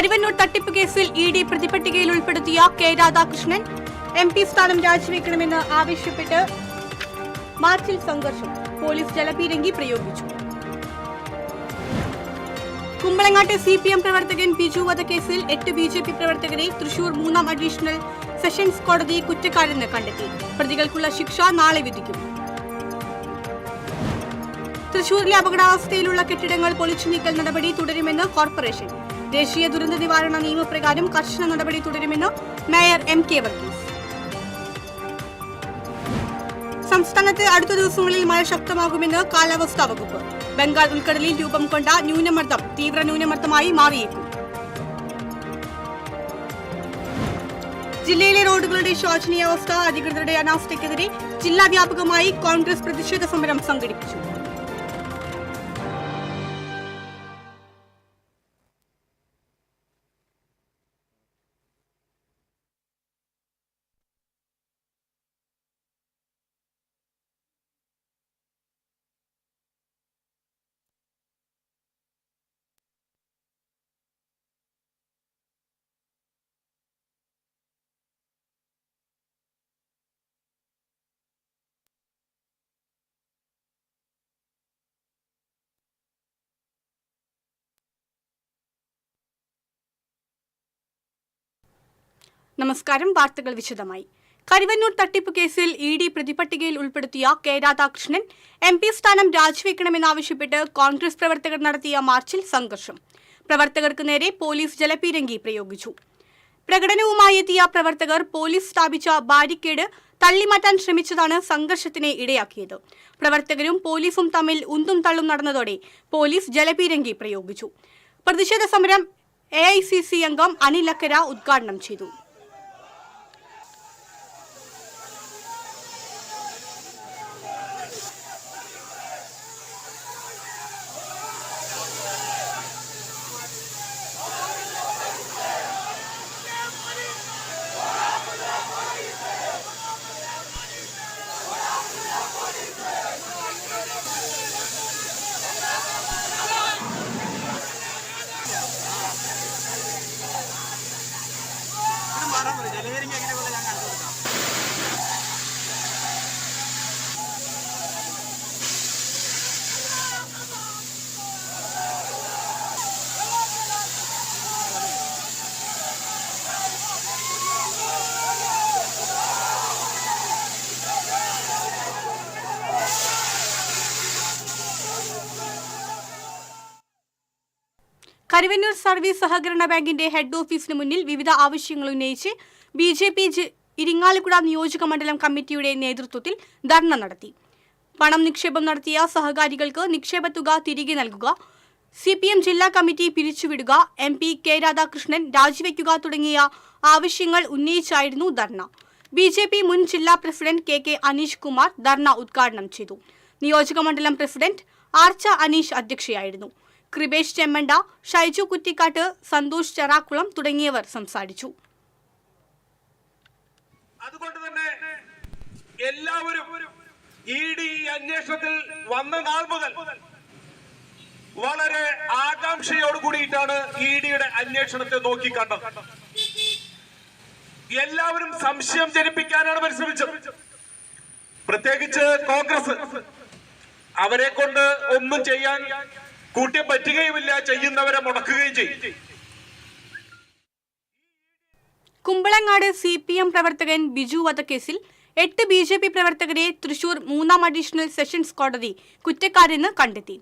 കരുവന്നൂർ തട്ടിപ്പ് കേസിൽ ഇഡി പ്രതിപട്ടികയിൽ ഉൾപ്പെടുത്തിയ കെ രാധാകൃഷ്ണൻ MP സ്ഥാനം രാജിവെക്കണമെന്ന് ആവശ്യപ്പെട്ട് മാർച്ചിൽ സംഘർഷം. പോലീസ് ജലപീരങ്കി പ്രയോഗിച്ചു. കുമ്പളങ്ങാട്ടെ CPM പ്രവർത്തകൻ ബിജു വധക്കേസിൽ 8 BJP പ്രവർത്തകരെ തൃശൂർ 3ാം അഡീഷണൽ സെഷൻസ് കോടതി കുറ്റക്കാരെന്ന് കണ്ടെത്തി. പ്രതികൾക്കുള്ള ശിക്ഷ നാളെ വിധിക്കും. തൃശൂരിലെ അപകടാവസ്ഥയിലുള്ള കെട്ടിടങ്ങൾ പൊളിച്ചു നീക്കൽ നടപടി തുടരുമെന്ന് കോർപ്പറേഷൻ. ദേശീയ ദുരന്ത നിവാരണ നിയമപ്രകാരം കർശന നടപടി തുടരുമെന്ന് മേയർ MK വർഗീസ്. സംസ്ഥാനത്ത് അടുത്ത ദിവസങ്ങളിൽ മഴ ശക്തമാകുമെന്ന് കാലാവസ്ഥാ വകുപ്പ്. ബംഗാൾ ഉൾക്കടലിൽ രൂപം കൊണ്ട ന്യൂനമർദ്ദം തീവ്ര ന്യൂനമർദ്ദമായി മാറിയേക്കും. ജില്ലയിലെ റോഡുകളുടെ ശോചനീയാവസ്ഥ, അധികൃതരുടെ അനാസ്ഥയ്ക്കെതിരെ ജില്ലാ വ്യാപകമായി കോൺഗ്രസ് പ്രതിഷേധ സമരം സംഘടിപ്പിച്ചു. നമസ്കാരം. വാർത്തകൾ വിശദമായി. കരുവന്നൂർ തട്ടിപ്പ് കേസിൽ ഇഡി പ്രതിപട്ടികയിൽ ഉൾപ്പെടുത്തിയ കെ രാധാകൃഷ്ണൻ MP സ്ഥാനം രാജിവെക്കണമെന്നാവശ്യപ്പെട്ട് കോൺഗ്രസ് പ്രവർത്തകർ നടത്തിയ മാർച്ചിൽ സംഘർഷം. പ്രവർത്തകർക്ക് നേരെ പോലീസ് ജലപീരങ്കി പ്രയോഗിച്ചു. പ്രകടനവുമായി എത്തിയ പ്രവർത്തകർ പോലീസ് സ്ഥാപിച്ച ബാരിക്കേഡ് തള്ളിമാറ്റാൻ ശ്രമിച്ചതാണ് സംഘർഷത്തിന് ഇടയാക്കിയത്. പ്രവർത്തകരും പോലീസും തമ്മിൽ ഉന്തും തള്ളും നടന്നതോടെ പോലീസ് ജലപീരങ്കി പ്രയോഗിച്ചു. പ്രതിഷേധ സമരം AICC അംഗം അനിൽ അക്കര ഉദ്ഘാടനം ചെയ്തു. കരുവന്നൂർ സർവീസ് സഹകരണ ബാങ്കിന്റെ ഹെഡ് ഓഫീസിന് മുന്നിൽ വിവിധ ആവശ്യങ്ങൾ ഉന്നയിച്ച് BJP ഇരിങ്ങാലക്കുട നിയോജക മണ്ഡലം കമ്മിറ്റിയുടെ നേതൃത്വത്തിൽ ധർണ നടത്തി. പണം നിക്ഷേപം നടത്തിയ സഹകാരികൾക്ക് നിക്ഷേപത്തുക തിരികെ നൽകുക, CPM ജില്ലാ കമ്മിറ്റി പിരിച്ചുവിടുക, MP കെ രാധാകൃഷ്ണൻ രാജിവെക്കുക തുടങ്ങിയ ആവശ്യങ്ങൾ ഉന്നയിച്ചായിരുന്നു ധർണ. BJP മുൻ ജില്ലാ പ്രസിഡന്റ് KK അനീഷ് കുമാർ ധർണ ഉദ്ഘാടനം ചെയ്തു. നിയോജക മണ്ഡലം പ്രസിഡന്റ് ആർച്ച അനീഷ് അധ്യക്ഷയായിരുന്നു. കൃപേഷ് ചെമ്മണ്ട, ഷൈജു കുറ്റിക്കാട്ട്, സന്തോഷ് ചെറാക്കുളം തുടങ്ങിയവർ സംസാരിച്ചു. അതുകൊണ്ട് തന്നെ എല്ലാവരും ED അന്വേഷണത്തിൽ വന്ന നാൾ മുതൽ വളരെ ആകാംക്ഷയോട് കൂടിയിട്ടാണ് EDയുടെ അന്വേഷണത്തെ നോക്കിക്കണ്ടത്. എല്ലാവരും സംശയം ജനിപ്പിക്കാനാണ് പരിശ്രമിച്ചത്. പ്രത്യേകിച്ച് കോൺഗ്രസ് അവരെ കൊണ്ട് ഒന്നും ചെയ്യാൻ കൂട്ടി പറ്റുകയുമില്ല, ചെയ്യുന്നവരെ മുടക്കുകയും ചെയ്യും. കുമ്പളങ്ങാട് CPM പ്രവർത്തകൻ ബിജു വധക്കേസിൽ 8 BJP പ്രവർത്തകരെ തൃശൂർ 3ാം അഡീഷണൽ സെഷൻസ് കോടതി കുറ്റക്കാരെന്ന് കണ്ടെത്തി.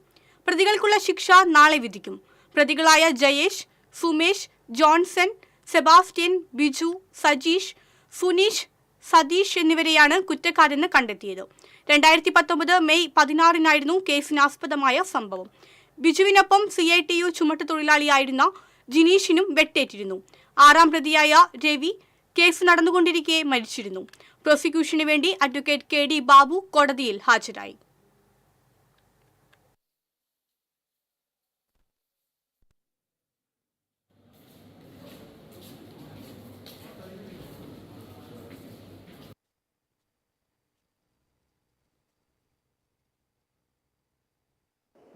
പ്രതികൾക്കുള്ള ശിക്ഷ നാളെ വിധിക്കും. പ്രതികളായ ജയേഷ്, സുമേഷ്, ജോൺസൺ, സെബാസ്റ്റ്യൻ, ബിജു, സജീഷ്, സുനീഷ്, സതീഷ് എന്നിവരെയാണ് കുറ്റക്കാരെന്ന് കണ്ടെത്തിയത്. 2019 മെയ് 16-നായിരുന്നു കേസിനാസ്പദമായ സംഭവം. ബിജുവിനൊപ്പം CITU ചുമട്ടുതൊഴിലാളിയായിരുന്ന ജിനീഷിനും വെട്ടേറ്റിരുന്നു. 6ാം പ്രതിയായ രവി കേസ് നടന്നുകൊണ്ടിരിക്കെ മരിച്ചിരുന്നു. പ്രോസിക്യൂഷന് വേണ്ടി അഡ്വക്കേറ്റ് KD ബാബു കോടതിയിൽ ഹാജരായി.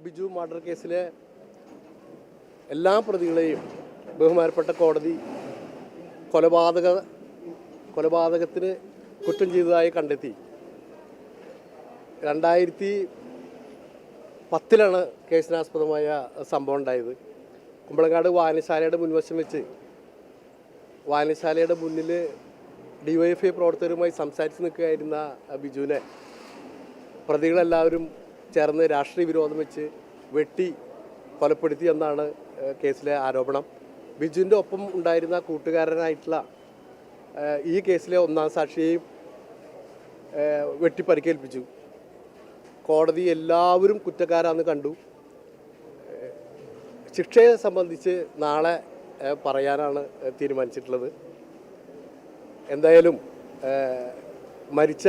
ബിജു മർഡർ കേസിലെ എല്ലാ പ്രതികളെയും ബഹുമാനപ്പെട്ട കോടതി കൊലപാതകത്തിന് കുറ്റം ചെയ്തതായി കണ്ടെത്തി. 2010 കേസിനാസ്പദമായ സംഭവം ഉണ്ടായത്. കുമ്പളങ്ങാട് വായനശാലയുടെ മുൻവശം വെച്ച് വായനശാലയുടെ മുന്നിൽ DYFI പ്രവർത്തകരുമായി സംസാരിച്ച് നിൽക്കുകയായിരുന്ന ബിജുവിനെ പ്രതികളെല്ലാവരും ചേർന്ന് രാഷ്ട്രീയ വിരോധം വെച്ച് വെട്ടി കൊലപ്പെടുത്തി എന്നാണ് കേസിലെ ആരോപണം. ബിജുവിൻ്റെ ഒപ്പം ഉണ്ടായിരുന്ന കൂട്ടുകാരനായിട്ടുള്ള ഈ കേസിലെ ഒന്നാം സാക്ഷിയെയും വെട്ടി പരിക്കേൽപ്പിച്ചു. കോടതി എല്ലാവരും കുറ്റക്കാരാന്ന് കണ്ടു. ശിക്ഷയെ സംബന്ധിച്ച് നാളെ പറയാനാണ് തീരുമാനിച്ചിട്ടുള്ളത്. എന്തായാലും മരിച്ച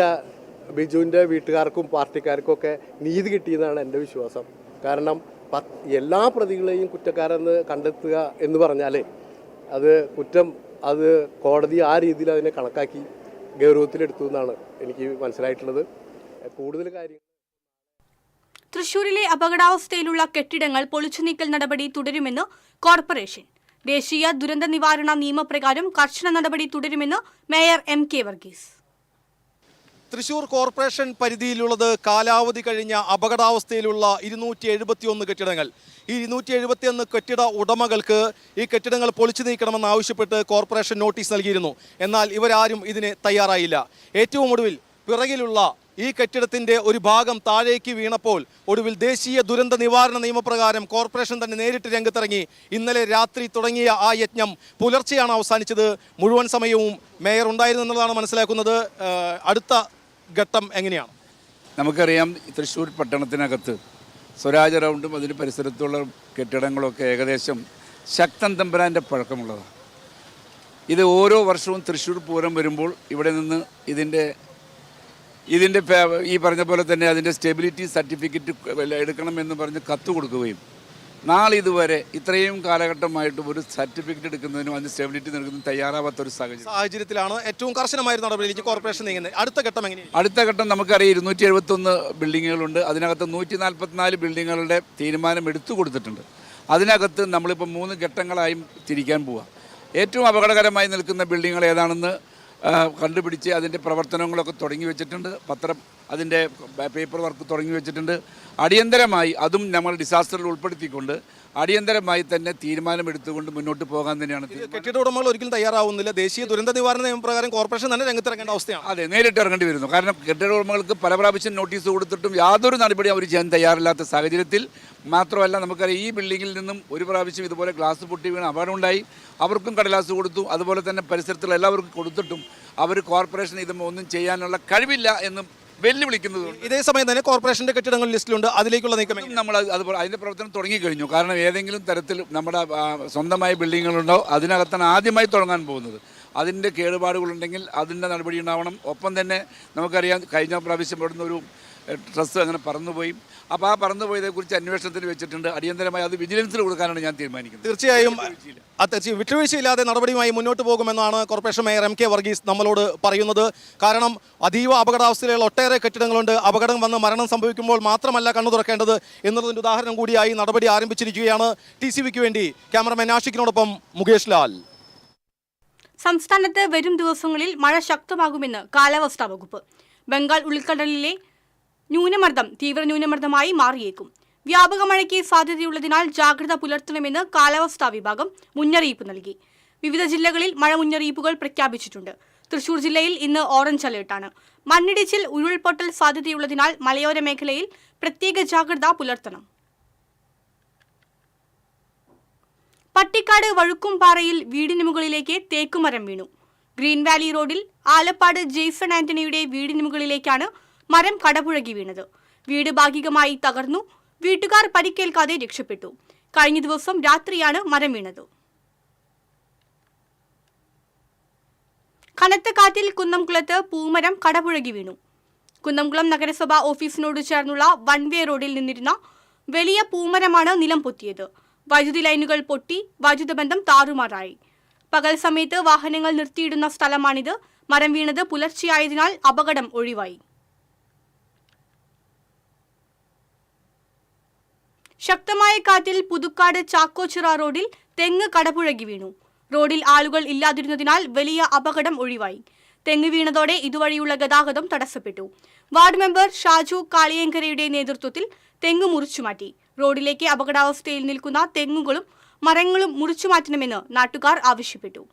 ബിജുവിൻ്റെ വീട്ടുകാർക്കും പാർട്ടിക്കാർക്കും ഒക്കെ നീതി കിട്ടിയെന്നാണ് എൻ്റെ വിശ്വാസം. കാരണം എല്ലാ പ്രതികളെയും കുറ്റക്കാരെന്ന് കണ്ടെത്തുക എന്ന് പറഞ്ഞാൽ അത് കോടതി ആ രീതിയിൽ അതിനെ കണക്കാക്കി ഗൗരവത്തിലെടുത്തു എന്നാണ് എനിക്ക് മനസ്സിലായിട്ടുള്ളത്. കൂടുതൽ കാര്യം തൃശൂരിലെ അപകടാവസ്ഥയിലുള്ള കെട്ടിടങ്ങൾ പൊളിച്ചുനീക്കൽ നടപടി തുടരുമെന്ന് കോർപ്പറേഷൻ. ദേശീയ ദുരന്ത നിവാരണ നിയമപ്രകാരം കർശന നടപടി തുടരുമെന്ന് mayor MK Varghese. Thrissur corporation പരിധിയിലുള്ളത് കാലാവധി കഴിഞ്ഞ അപകടാവസ്ഥയിലുള്ള 271 കെട്ടിടങ്ങൾ. ഈ 271 കെട്ടിട ഉടമകൾക്ക് ഈ കെട്ടിടങ്ങൾ പൊളിച്ചു നീക്കണമെന്നാവശ്യപ്പെട്ട് കോർപ്പറേഷൻ നോട്ടീസ് നൽകിയിരുന്നു. എന്നാൽ ഇവരാരും ഇതിന് തയ്യാറായില്ല. ഏറ്റവും ഒടുവിൽ പിറകിലുള്ള ഈ കെട്ടിടത്തിൻ്റെ ഒരു ഭാഗം താഴേക്ക് വീണപ്പോൾ ഒടുവിൽ ദേശീയ ദുരന്ത നിവാരണ നിയമപ്രകാരം കോർപ്പറേഷൻ തന്നെ നേരിട്ട് രംഗത്തിറങ്ങി. ഇന്നലെ രാത്രി തുടങ്ങിയ ആ യജ്ഞം പുലർച്ചെയാണ് അവസാനിച്ചത്. മുഴുവൻ സമയവും മേയർ ഉണ്ടായിരുന്നു എന്നുള്ളതാണ് മനസ്സിലാക്കുന്നത്. അടുത്ത ഘട്ടം എങ്ങനെയാണ്? നമുക്കറിയാം, തൃശ്ശൂർ പട്ടണത്തിനകത്ത് സ്വരാജ് റൗണ്ടും അതിന് പരിസരത്തുള്ള കെട്ടിടങ്ങളൊക്കെ ഏകദേശം ശക്തൻ തമ്പുരാൻ്റെ പഴക്കമുള്ളതാണ്. ഇത് ഓരോ വർഷവും തൃശ്ശൂർ പൂരം വരുമ്പോൾ ഇവിടെ നിന്ന് ഇതിൻ്റെ ഈ പറഞ്ഞ പോലെ തന്നെ അതിൻ്റെ സ്റ്റെബിലിറ്റി സർട്ടിഫിക്കറ്റ് എടുക്കണമെന്ന് പറഞ്ഞ് കത്ത് കൊടുക്കുകയും നാളിതുവരെ ഇത്രയും കാലഘട്ടമായിട്ട് ഒരു സർട്ടിഫിക്കറ്റ് എടുക്കുന്നതിനും അതിന് സ്റ്റെബിലിറ്റി നൽകുന്നതിനും തയ്യാറാവാത്ത ഒരു സാഹചര്യത്തിലാണ് ഏറ്റവും കർശനമായ നടപടിയിലേക്ക് കോർപ്പറേഷൻ നീങ്ങുന്നത്. അടുത്ത ഘട്ടം എങ്ങനെയാണ്? അടുത്ത ഘട്ടം നമുക്കറിയാം, 271 ബിൽഡിങ്ങുകളുണ്ട്. അതിനകത്ത് 144 ബിൽഡിങ്ങുകളുടെ തീരുമാനം എടുത്തു കൊടുത്തിട്ടുണ്ട്. അതിനകത്ത് നമ്മളിപ്പോൾ 3 ഘട്ടങ്ങളായും തിരിക്കാൻ പോവുക. ഏറ്റവും അപകടകരമായി നിൽക്കുന്ന ബിൽഡിങ്ങുകൾ ഏതാണെന്ന് കണ്ടുപിടിച്ച് അതിൻ്റെ പ്രവർത്തനങ്ങളൊക്കെ തുടങ്ങി വെച്ചിട്ടുണ്ട്. അതിൻ്റെ പേപ്പർ വർക്ക് തുടങ്ങി വെച്ചിട്ടുണ്ട്. അടിയന്തരമായി അതും നമ്മൾ ഡിസാസ്റ്ററിൽ ഉൾപ്പെടുത്തിക്കൊണ്ട് അടിയന്തരമായി തന്നെ തീരുമാനമെടുത്തുകൊണ്ട് മുന്നോട്ട് പോകാൻ തന്നെയാണ്. കെട്ടിട ഉടമകൾ ഒരിക്കലും തയ്യാറാവുന്നില്ല. ദേശീയ ദുരന്ത നിവാരണ നിയമപ്രകാരം കോർപ്പറേഷൻ തന്നെ രംഗത്തിറങ്ങേണ്ട അവസ്ഥയാണ്. അതെ, നേരിട്ട് ഇറങ്ങേണ്ടി വരുന്നു. കാരണം കെട്ടിട ഉടമകൾക്ക് പല പ്രാവശ്യം നോട്ടീസ് കൊടുത്തിട്ടും യാതൊരു നടപടിയും അവർ ചെയ്യാൻ തയ്യാറില്ലാത്ത സാഹചര്യത്തിൽ മാത്രമല്ല, നമുക്കറിയാം ഈ ബിൽഡിങ്ങിൽ നിന്നും ഒരു പ്രാവശ്യം ഇതുപോലെ ഗ്ലാസ് പൊട്ടി വീണ് അപകടമുണ്ടായി. അവർക്കും കടലാസ് കൊടുത്തു. അതുപോലെ തന്നെ പരിസരത്തുള്ള എല്ലാവർക്കും കൊടുത്തിട്ടും അവർ കോർപ്പറേഷൻ ഇതൊന്നും ഒന്നും ചെയ്യാനുള്ള കഴിവില്ല എന്നും വെല്ലുവിളിക്കുന്നത്. ഇതേ സമയം തന്നെ കോർപ്പറേഷൻ്റെ കെട്ടിടങ്ങൾ ലിസ്റ്റിലുണ്ട്. അതിലേക്കുള്ള നീക്കം നമ്മൾ അതുപോലെ അതിൻ്റെ പ്രവർത്തനം തുടങ്ങിക്കഴിഞ്ഞു. കാരണം ഏതെങ്കിലും തരത്തിൽ നമ്മുടെ സ്വന്തമായ ബിൽഡിങ്ങുകളുണ്ടോ അതിനകത്താണ് ആദ്യമായി തുടങ്ങാൻ പോകുന്നത്. അതിൻ്റെ കേടുപാടുകളുണ്ടെങ്കിൽ അതിൻ്റെ നടപടി ഉണ്ടാവണം. ഒപ്പം തന്നെ നമുക്കറിയാം, കഴിഞ്ഞ പ്രാവശ്യം ഇവിടുന്ന് ഒരു ട്രസ് അങ്ങനെ പറന്നുപോയി. അപ്പോൾ ആ പറന്നുപോയതിനെക്കുറിച്ച് അന്വേഷണത്തിന് വെച്ചിട്ടുണ്ട്. അടിയന്തരമായി അത് വിജിലൻസിൽ കൊടുക്കാനാണ് ഞാൻ തീരുമാനിക്കുന്നത്. തീർച്ചയായും വിട്ടുവീഴ്ചയില്ലാതെ നടപടിയുമായി മുന്നോട്ട് പോകുമെന്നാണ് കോർപ്പറേഷൻ മേയർ MK വർഗീസ് നമ്മളോട് പറയുന്നത്. കാരണം അതീവ അപകടാവസ്ഥയിലുള്ള ഒട്ടേറെ കെട്ടിടങ്ങളുണ്ട്. അപകടം വന്ന് മരണം സംഭവിക്കുമ്പോൾ മാത്രമല്ല കണ്ണു തുറക്കേണ്ടത് എന്നുള്ളതിൻ്റെ ഉദാഹരണം കൂടിയായി നടപടി ആരംഭിച്ചിരിക്കുകയാണ്. TCVക്ക് വേണ്ടി ക്യാമറമാൻ ആഷിഖിനോടൊപ്പം മുകേഷ് ലാൽ. സംസ്ഥാനത്ത് വരും ദിവസങ്ങളിൽ മഴ ശക്തമാകുമെന്ന് കാലാവസ്ഥാ വകുപ്പ്. ബംഗാൾ ഉൾക്കടലിലെ ന്യൂനമർദ്ദം തീവ്ര ന്യൂനമർദ്ദമായി മാറിയേക്കും. വ്യാപക മഴയ്ക്ക് സാധ്യതയുള്ളതിനാൽ ജാഗ്രത പുലർത്തണമെന്ന് കാലാവസ്ഥാ വിഭാഗം മുന്നറിയിപ്പ് നൽകി. വിവിധ ജില്ലകളിൽ മഴ മുന്നറിയിപ്പുകൾ പ്രഖ്യാപിച്ചിട്ടുണ്ട്. തൃശൂർ ജില്ലയിൽ ഇന്ന് ഓറഞ്ച് അലേർട്ടാണ്. മണ്ണിടിച്ചിൽ, ഉരുൾപൊട്ടൽ സാധ്യതയുള്ളതിനാൽ മലയോര മേഖലയിൽ പ്രത്യേക ജാഗ്രത പുലർത്തണം. പട്ടിക്കാട് വഴുക്കുംപാറയിൽ വീടിന് മുകളിലേക്ക് തേക്കുമരം വീണു. ഗ്രീൻ വാലി റോഡിൽ ആലപ്പാട് ജെയ്സൺ ആന്റണിയുടെ വീടിന് മുകളിലേക്കാണ് മരം കടപുഴകി വീണത്. വീട് ഭാഗികമായി തകർന്നു. വീട്ടുകാർ പരിക്കേൽക്കാതെ രക്ഷപ്പെട്ടു. കഴിഞ്ഞ ദിവസം രാത്രിയാണ് മരം വീണത്. കനത്ത കാറ്റിൽ കുന്നംകുളത്ത് പൂമരം കടപുഴകി വീണു. കുന്നംകുളം നഗരസഭ ഓഫീസിനോട് ചേർന്നുള്ള വൺ വേ റോഡിൽ നിന്നിരുന്ന വലിയ പൂമരമാണ് നിലം പൊത്തിയത്. വൈദ്യുതി ലൈനുകൾ പൊട്ടി വൈദ്യുത ബന്ധം താറുമാറായി. പകൽ സമയത്ത് വാഹനങ്ങൾ നിർത്തിയിടുന്ന സ്ഥലമാണിത്. മരം വീണത് പുലർച്ചെയായതിനാൽ അപകടം ഒഴിവായി. ശക്തമായ കാറ്റിൽ പുതുക്കാട് ചാക്കോച്ചിറ റോഡിൽ തെങ്ങ് കടപുഴകി വീണു. റോഡിൽ ആളുകൾ ഇല്ലാതിരുന്നതിനാൽ വലിയ അപകടം ഒഴിവായി. തെങ്ങ് വീണതോടെ ഇതുവഴിയുള്ള ഗതാഗതം തടസ്സപ്പെട്ടു. വാർഡ് മെമ്പർ ഷാജു കാളിയങ്കരയുടെ നേതൃത്വത്തിൽ തെങ്ങ് മുറിച്ചുമാറ്റി. റോഡിലേക്ക് അപകടാവസ്ഥയിൽ നിൽക്കുന്ന തെങ്ങുകളും മരങ്ങളും മുറിച്ചുമാറ്റണമെന്ന് നാട്ടുകാർ ആവശ്യപ്പെട്ടു.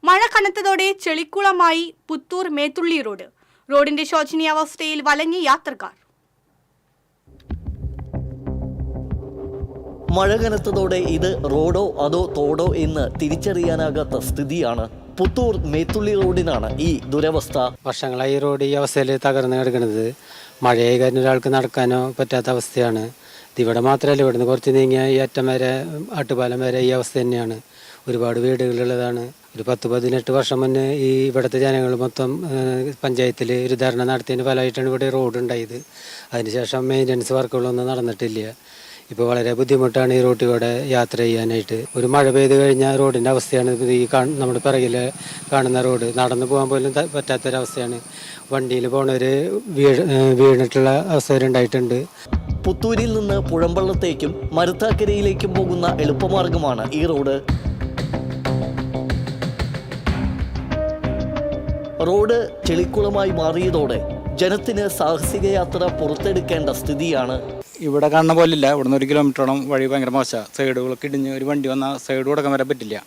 മഴ കനത്തതോടെ ചെളിക്കുളമായി പുത്തൂർ മേത്തുള്ളി റോഡ്. റോഡിന്റെ ശോചനീയാവസ്ഥയിൽ വലഞ്ഞി യാത്രക്കാർ. മഴ കനത്തതോടെ ഇത് റോഡോ അതോ തോടോ എന്ന് തിരിച്ചറിയാനാകാത്ത സ്ഥിതിയാണ്. പുത്തൂർ മേത്തുള്ളി റോഡിനാണ് ഈ ദുരവസ്ഥ. വർഷങ്ങളായി ഈ റോഡ് ഈ അവസ്ഥയിൽ തകർന്ന് കിടക്കുന്നത്. മഴയായി കാരണം ഒരാൾക്ക് നടക്കാനോ പറ്റാത്ത അവസ്ഥയാണ്. ഇവിടെ മാത്രമല്ല, ഇവിടുന്ന് കുറച്ച് നീങ്ങിയ ഈ അറ്റം വരെ ആട്ടുപാലം വരെ ഈ അവസ്ഥ തന്നെയാണ്. ഒരുപാട് വീടുകളുള്ളതാണ്. ഒരു 10-18 വർഷം മുന്നേ ഈ ഇവിടുത്തെ ജനങ്ങൾ മൊത്തം പഞ്ചായത്തിൽ ഒരു ധർണ നടത്തിയതിന് ഫലമായിട്ടാണ് ഇവിടെ റോഡ് ഉണ്ടായത്. അതിനുശേഷം മെയിൻ്റനൻസ് വർക്കുകളൊന്നും നടന്നിട്ടില്ല. ഇപ്പോൾ വളരെ ബുദ്ധിമുട്ടാണ് ഈ റോട്ടിലൂടെ യാത്ര ചെയ്യാനായിട്ട്. ഒരു മഴ പെയ്ത് കഴിഞ്ഞാൽ റോഡിൻ്റെ അവസ്ഥയാണ് ഈ നമ്മുടെ പിറകിൽ കാണുന്ന റോഡ്. നടന്നു പോകാൻ പോലും പറ്റാത്തൊരവസ്ഥയാണ്. വണ്ടിയിൽ പോണവർ വീണിട്ടുള്ള അവസ്ഥ. പുത്തൂരിൽ നിന്ന് പുഴമ്പള്ളത്തേക്കും മരുത്താക്കരയിലേക്കും പോകുന്ന എളുപ്പമാർഗമാണ് ഈ റോഡ്. റോഡ് ചെളിക്കുളമായി മാറിയതോടെ ജനത്തിന് സാഹസിക യാത്ര പുറത്തെടുക്കേണ്ട സ്ഥിതിയാണ്. ഇവിടെ കാണുന്ന പോലില്ല. ഇവിടുന്ന് 1 കിലോമീറ്ററോളം വഴി ഭയങ്കര മോശമാണ്. സൈഡുകളൊക്കെ ഇടിഞ്ഞ് ഒരു വണ്ടി വന്നാൽ സൈഡ് കൊടുക്കാൻ വരാൻ പറ്റില്ല.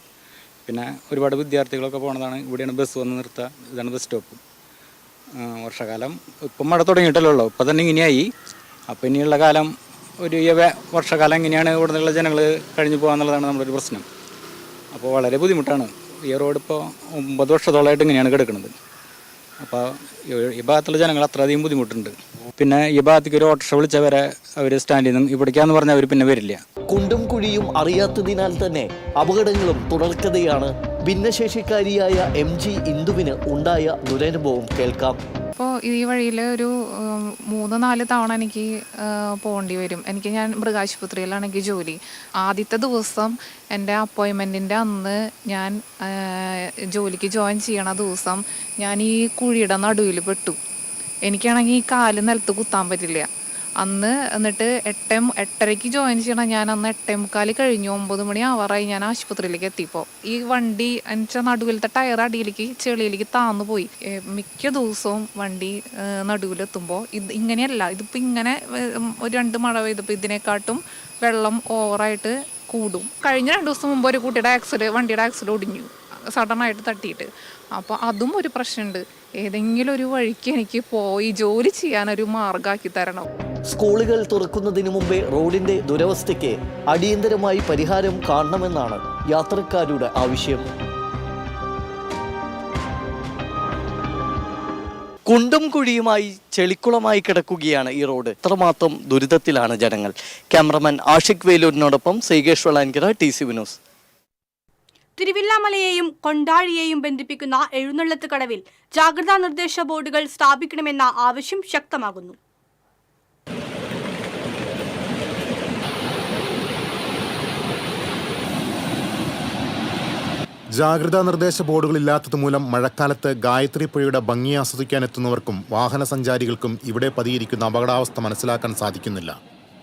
പിന്നെ ഒരുപാട് വിദ്യാർത്ഥികളൊക്കെ പോണതാണ്. ഇവിടെയാണ് ബസ് വന്ന് നിർത്തുക. ഇതാണ് ബസ് സ്റ്റോപ്പ്. വർഷകാലം ഇപ്പം മഴ തുടങ്ങിയിട്ടല്ലോ ഉള്ളൂ. ഇപ്പം തന്നെ ഇങ്ങനെയായി. അപ്പം ഇനിയുള്ള കാലം ഒരു വർഷകാലം എങ്ങനെയാണ് ഇവിടെ നിന്നുള്ള ജനങ്ങൾ കഴിഞ്ഞു പോകാന്നുള്ളതാണ് നമ്മുടെ ഒരു പ്രശ്നം. അപ്പോൾ വളരെ ബുദ്ധിമുട്ടാണ്. ഈ റോഡ് ഇപ്പോൾ 9 വർഷത്തോളമായിട്ട് ഇങ്ങനെയാണ് കിടക്കുന്നത്. അപ്പോൾ ഈ ഭാഗത്തുള്ള ജനങ്ങൾ അത്രയധികം ബുദ്ധിമുട്ടുണ്ട്. പിന്നെ ഈ ഭാഗത്തേക്ക് ഒരു ഓട്ടോറിക്ഷ വിളിച്ചാൽ വരെ അവർ സ്റ്റാൻഡിൽ നിന്നും ഇവിടേക്കാന്ന് പറഞ്ഞാൽ അവർ പിന്നെ വരില്ല. കുണ്ടും കുഴിയും അറിയാത്തതിനാൽ തന്നെ അപകടങ്ങളും തുടർക്കഥയാണ്. ഭിന്നശേഷിക്കാരിയായ MG ഇന്ദുവിന് ഉണ്ടായ ദുരനുഭവം കേൾക്കാം. അപ്പോൾ ഈ വഴിയിൽ ഒരു 3-4 തവണ എനിക്ക് പോകേണ്ടി വരും. ഞാൻ മൃഗാശുപത്രിയിലാണ് എനിക്ക് ജോലി. ആദ്യത്തെ ദിവസം എൻ്റെ അപ്പോയിൻമെൻറ്റിൻ്റെ അന്ന് ഞാൻ ജോലിക്ക് ജോയിൻ ചെയ്യണ ദിവസം ഞാൻ ഈ കുഴിയുടെ നടുവിൽ പെട്ടു. എനിക്കാണെങ്കിൽ ഈ കാല് നിലത്ത് കുത്താൻ പറ്റില്ല. അന്ന് എന്നിട്ട് 8:30 ജോയിൻ ചെയ്യണം. ഞാൻ അന്ന് 8:45 കഴിഞ്ഞു. 9 മണി ആവാറായി ഞാൻ ആശുപത്രിയിലേക്ക് എത്തിയപ്പോൾ. ഈ വണ്ടി എന്നുവെച്ചാൽ നടുവിലത്തെ ടയർ അടിയിലേക്ക് ചെളിയിലേക്ക് താന്നു പോയി. മിക്ക ദിവസവും വണ്ടി നടുവിലെത്തുമ്പോൾ ഇങ്ങനെയല്ല. ഇതിപ്പോൾ ഇങ്ങനെ ഒരു 2 മഴ പെയ്തപ്പോൾ ഇതിനെക്കാട്ടും വെള്ളം ഓവറായിട്ട് കൂടും. കഴിഞ്ഞ 2 ദിവസം മുമ്പ് ഒരു കുട്ടിയുടെ വണ്ടിയുടെ ആക്സിൽ ഒടിഞ്ഞു, സഡനായിട്ട് തട്ടിയിട്ട്. അപ്പോൾ അതും ഒരു പ്രശ്നമുണ്ട്. ഏതെങ്കിലും ഒരു വഴിക്ക് എനിക്ക് പോയി ജോലി ചെയ്യാനൊരു മാർഗമാക്കി തരണം. സ്കൂളുകൾ തുറക്കുന്നതിന് മുമ്പേ റോഡിന്റെ ദുരവസ്ഥയ്ക്ക് അടിയന്തരമായി പരിഹാരം കാണണമെന്നാണ് യാത്രക്കാരുടെ ആവശ്യം. കുണ്ടും കുഴിയുമായി ചെളിക്കുളമായി കിടക്കുകയാണ് ഈ റോഡ്. ഇത്രമാത്രം ദുരിതത്തിലാണ് ജനങ്ങൾ. ക്യാമറമാൻ ആഷിഖ് വേലൂരിനോടൊപ്പം സൈകേഷ് വളാൻകര, TCV ന്യൂസ്. തിരുവില്ലാമലയെയും കൊണ്ടാഴിയെയും ബന്ധിപ്പിക്കുന്ന എഴുന്നള്ളത്ത് കടവിൽ ജാഗ്രതാ നിർദ്ദേശ ബോർഡുകൾ സ്ഥാപിക്കണമെന്ന ആവശ്യം ശക്തമാകുന്നു. ജാഗ്രതാ നിർദ്ദേശ ബോർഡുകളില്ലാത്തത് മൂലം മഴക്കാലത്ത് ഗായത്രി പുഴയുടെ ഭംഗി ആസ്വദിക്കാനെത്തുന്നവർക്കും വാഹന സഞ്ചാരികൾക്കും ഇവിടെ പതിയിരിക്കുന്ന അപകടാവസ്ഥ മനസ്സിലാക്കാൻ സാധിക്കുന്നില്ല.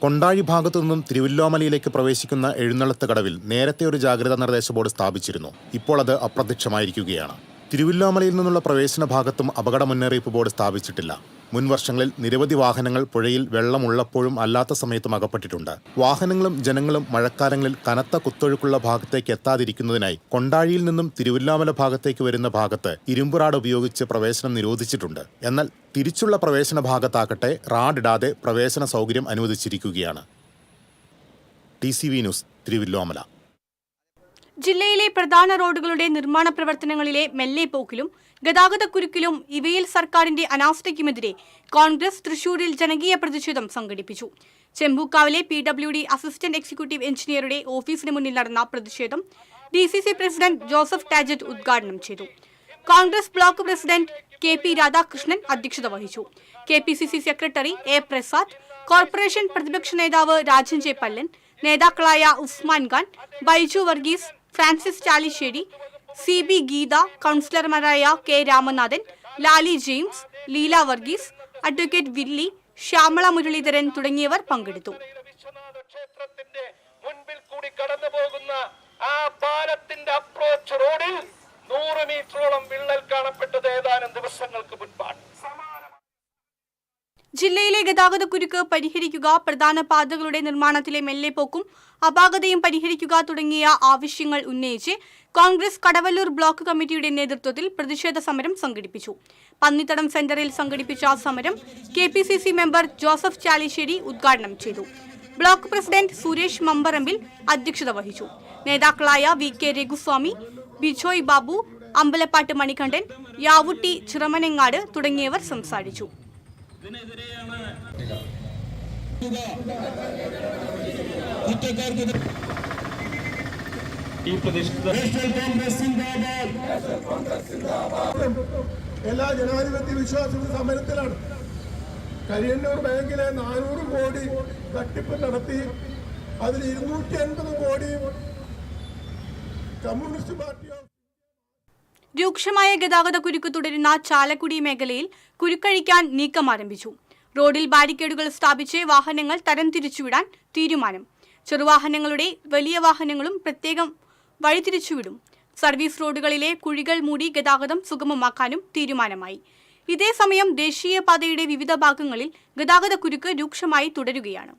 കൊണ്ടാഴി ഭാഗത്തു നിന്നും തിരുവല്ലോമലയിലേക്ക് പ്രവേശിക്കുന്ന എഴുന്നള്ളത്ത് കടവിൽ നേരത്തെ ഒരു ജാഗ്രതാ നിർദ്ദേശ ബോർഡ് സ്ഥാപിച്ചിരുന്നു. ഇപ്പോൾ അത് അപ്രത്യക്ഷമായിരിക്കുകയാണ്. തിരുവല്ലോമലയിൽ നിന്നുള്ള പ്രവേശന ഭാഗത്തും അപകട മുന്നറിയിപ്പ് ബോർഡ് സ്ഥാപിച്ചിട്ടില്ല. മുൻ വർഷങ്ങളിൽ നിരവധി വാഹനങ്ങൾ പുഴയിൽ വെള്ളമുള്ളപ്പോഴും അല്ലാത്ത സമയത്തും അകപ്പെട്ടിട്ടുണ്ട്. വാഹനങ്ങളും ജനങ്ങളും മഴക്കാലങ്ങളിൽ കനത്ത കുത്തൊഴുക്കുള്ള ഭാഗത്തേക്ക് എത്താതിരിക്കുന്നതിനായി കൊണ്ടാഴിയിൽ നിന്നും തിരുവല്ലോമല ഭാഗത്തേക്ക് വരുന്ന ഭാഗത്ത് ഇരുമ്പ് റാഡ് ഉപയോഗിച്ച് പ്രവേശനം നിരോധിച്ചിട്ടുണ്ട്. എന്നാൽ തിരിച്ചുള്ള പ്രവേശന ഭാഗത്താകട്ടെ റാഡിടാതെ പ്രവേശന സൗകര്യം അനുവദിച്ചിരിക്കുകയാണ്. TCV news, Thiruvilwamala. ജില്ലയിലെ പ്രധാന റോഡുകളുടെ നിർമ്മാണ പ്രവർത്തനങ്ങളിലെ മെല്ലെപ്പോക്കിലും ഗതാഗതക്കുരുക്കിലും ഇവയിൽ സർക്കാരിന്റെ അനാസ്ഥയ്ക്കുമെതിരെ കോൺഗ്രസ് തൃശൂരിൽ ജനകീയ പ്രതിഷേധം സംഘടിപ്പിച്ചു. ചെമ്പൂക്കാവിലെ PWD അസിസ്റ്റന്റ് എക്സിക്യൂട്ടീവ് എഞ്ചിനീയറുടെ ഓഫീസിന് മുന്നിൽ നടന്ന പ്രതിഷേധം DCC പ്രസിഡന്റ് ജോസഫ് ടാജറ്റ് ഉദ്ഘാടനം ചെയ്തു. Congress block president KP Radhakrishnan അധ്യക്ഷത വഹിച്ചു. KPCC secretary A Prasad, corporation പ്രതിപക്ഷ നേതാവ് രാജൻ J പല്ലൻ, നേതാക്കളായ ഉസ്മാൻ ഖാൻ, ബൈജു വർഗീസ്, ഫ്രാൻസിസ് ചാലിശ്ശേരി, CB ഗീത, കൗൺസിലർമാരായ K Ramanathan, Lali James, Leela Varghese, advocate Willy, Shyamala Muraleedharan തുടങ്ങിയവർ പങ്കെടുത്തു. കടന്നു പോകുന്ന ആ പാലത്തിന്റെ അപ്രോച്ച് റോഡിൽ 100 മീറ്ററോളം വിള്ളൽ കാണപ്പെട്ടത് ഏതാനും ദിവസങ്ങൾക്ക് മുൻപാണ്. ജില്ലയിലെ ഗതാഗതക്കുരുക്ക് പരിഹരിക്കുക, പ്രധാന പാതകളുടെ നിർമ്മാണത്തിലെ മെല്ലെപ്പോക്കും അപാകതയും പരിഹരിക്കുക തുടങ്ങിയ ആവശ്യങ്ങൾ ഉന്നയിച്ച് കോൺഗ്രസ് കടവല്ലൂർ ബ്ലോക്ക് കമ്മിറ്റിയുടെ നേതൃത്വത്തിൽ പ്രതിഷേധ സമരം സംഘടിപ്പിച്ചു. പന്നിത്തടം സെന്ററിൽ സംഘടിപ്പിച്ച സമരം KPCC മെമ്പർ ജോസഫ് ചാലിശ്ശേരി ഉദ്ഘാടനം ചെയ്തു. ബ്ലോക്ക് പ്രസിഡന്റ് സുരേഷ് മമ്പറമ്പിൽ അധ്യക്ഷത വഹിച്ചു. നേതാക്കളായ VK രഘുസ്വാമി, ബിജോയ് ബാബു, അമ്പലപ്പാട്ട് മണികണ്ഠൻ, യാവുട്ടി ചിറമനങ്ങാട് തുടങ്ങിയവർ സംസാരിച്ചു. എല്ലാ ജനാധിപത്യ വിശ്വാസവും സമരത്തിലാണ്. കരിയന്നൂർ ബാങ്കിലെ 400 കോടി തട്ടിപ്പ് നടത്തി അതിൽ 250 കോടി കമ്മ്യൂണിസ്റ്റ് പാർട്ടി. രൂക്ഷമായ ഗതാഗതക്കുരുക്ക് തുടരുന്ന ചാലക്കുടി മേഖലയിൽ കുരുക്കഴിക്കാൻ നീക്കം ആരംഭിച്ചു. റോഡിൽ ബാരിക്കേഡുകൾ സ്ഥാപിച്ച് വാഹനങ്ങൾ തരംതിരിച്ചുവിടാൻ തീരുമാനം. ചെറുവാഹനങ്ങളുടെ വലിയ വാഹനങ്ങളും പ്രത്യേകം വഴിതിരിച്ചുവിടും. സർവീസ് റോഡുകളിലെ കുഴികൾ മൂടി ഗതാഗതം സുഗമമാക്കാനും തീരുമാനമായി. ഇതേസമയം ദേശീയപാതയുടെ വിവിധ ഭാഗങ്ങളിൽ ഗതാഗതക്കുരുക്ക് രൂക്ഷമായി തുടരുകയാണ്.